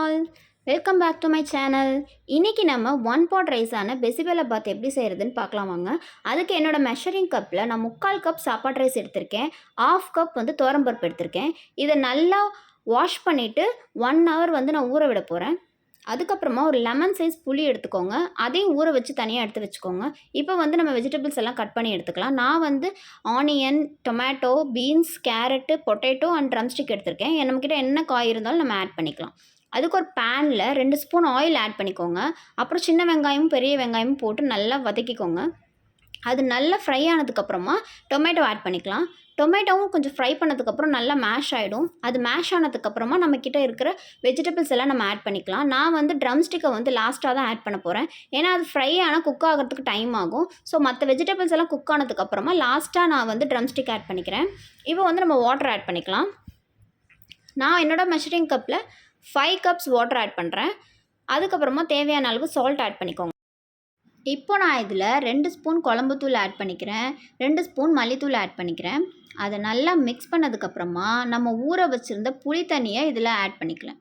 All, welcome back to my channel. இன்றைக்கி நம்ம one pot ரைஸான பெசிபெலாபாத் எப்படி செய்கிறதுன்னு பார்க்கலாம் வாங்க. அதுக்கு என்னோடய மெஷரிங் கப்பில் நான் 3/4 கப் சாப்பாடு ரைஸ் எடுத்திருக்கேன். 1/2 கப் துவரம்பருப்பு எடுத்திருக்கேன். இதை நல்லா வாஷ் பண்ணிவிட்டு 1 ஹவர் நான் ஊற விட போகிறேன். அதுக்கப்புறமா ஒரு லெமன் சைஸ் புளி எடுத்துக்கோங்க. அதையும் ஊற வச்சு தனியாக எடுத்து வச்சுக்கோங்க. இப்போ நம்ம வெஜிடபிள்ஸ் எல்லாம் கட் பண்ணி எடுத்துக்கலாம். நான் onion, tomato, beans, carrot, potato and drumstick எடுத்திருக்கேன். நம்மக்கிட்ட என்ன காய் இருந்தாலும் நம்ம ஆட் பண்ணிக்கலாம். அதுக்கு ஒரு பேனில் 2 ஸ்பூன் ஆயில் ஆட் பண்ணிக்கோங்க. அப்புறம் சின்ன வெங்காயமும் பெரிய வெங்காயமும் போட்டு நல்லா வதக்கிக்கோங்க. அது நல்லா ஃப்ரை ஆனதுக்கப்புறமா டொமேட்டோ ஆட் பண்ணிக்கலாம். டொமேட்டோவும் கொஞ்சம் ஃப்ரை பண்ணதுக்கப்புறம் நல்லா மேஷ் ஆகிடும். அது மேஷ் ஆனதுக்கப்புறமா நம்மக்கிட்ட இருக்கிற வெஜிடபிள்ஸ் எல்லாம் நம்ம ஆட் பண்ணிக்கலாம். நான் ட்ரம்ஸ்டிக்கை லாஸ்ட்டாக தான் ஆட் பண்ண போகிறேன். ஏன்னா அது ஃப்ரை ஆனால் குக் ஆகிறதுக்கு டைம் ஆகும். ஸோ மற்ற வெஜிடபிள்ஸ் எல்லாம் குக் ஆனதுக்கப்புறமா லாஸ்ட்டாக நான் ட்ரம்ஸ்டிக் ஆட் பண்ணிக்கிறேன். இப்போ நம்ம வாட்டர் ஆட் பண்ணிக்கலாம். நான் என்னோடய மெஷரிங் கப்பில் 5 கப்ஸ் வாட்டர் ஆட் பண்ணுறேன். அதுக்கப்புறமா தேவையான அளவு சால்ட் ஆட் பண்ணிக்கோங்க. இப்போ நான் இதில் 2 ஸ்பூன் குழம்புத்தூள் ஆட் பண்ணிக்கிறேன். 2 ஸ்பூன் மல்லித்தூள் ஆட் பண்ணிக்கிறேன். அதை நல்லா மிக்ஸ் பண்ணதுக்கப்புறமா நம்ம ஊற வச்சுருந்த புளி தண்ணியை இதில் ஆட் பண்ணிக்கலாம்.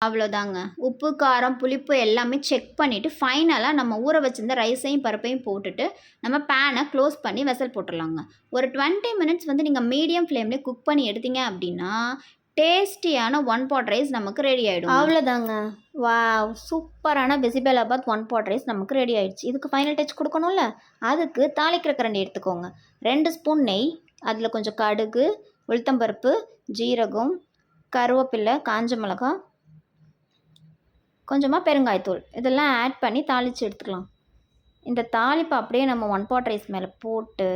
அவ்வளோதாங்க. உப்பு, காரம், புளிப்பு எல்லாமே செக் பண்ணிவிட்டு ஃபைனலாக நம்ம ஊற வச்சுருந்த ரைஸையும் பருப்பையும் போட்டுட்டு நம்ம பேனை க்ளோஸ் பண்ணி வெசல் போட்டுடலாங்க. ஒரு 20 மினிட்ஸ் நீங்கள் மீடியம் ஃப்ளேம்லேயே குக் பண்ணி எடுத்தீங்க அப்படின்னா டேஸ்டியான ஒன் பாட் ரைஸ் நமக்கு ரெடி ஆகிடும். அவ்வளோதாங்க. வாவ், சூப்பரான பெசிபெலாபாத் ஒன் பாட் ரைஸ் நமக்கு ரெடி ஆகிடுச்சு. இதுக்கு ஃபைனல் டச் கொடுக்கணும்ல, அதுக்கு தாளிக்கிற கரண்டி எடுத்துக்கோங்க. 2 ஸ்பூன் நெய், அதில் கொஞ்சம் கடுகு, உளுத்தம்பருப்பு, ஜீரகம், கருவேப்பிலை, காஞ்ச மிளகாய், கொஞ்சமாக பெருங்காயத்தூள் இதெல்லாம் ஆட் பண்ணி தாளித்து எடுத்துக்கலாம். இந்த தாளிப்பை அப்படியே நம்ம ஒன் பாட் ரைஸ் மேலே போட்டு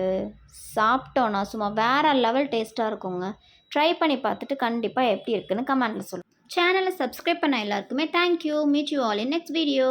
சாப்பிட்டோன்னா சும்மா வேறு லெவல் டேஸ்ட்டாக இருக்குங்க. ட்ரை பண்ணி பார்த்துட்டு கண்டிப்பாக எப்படி இருக்குன்னு கமெண்ட்டில் சொல்லுங்கள். சேனலை சப்ஸ்கிரைப் பண்ண எல்லாருக்குமே thank you. Meet you all in next video.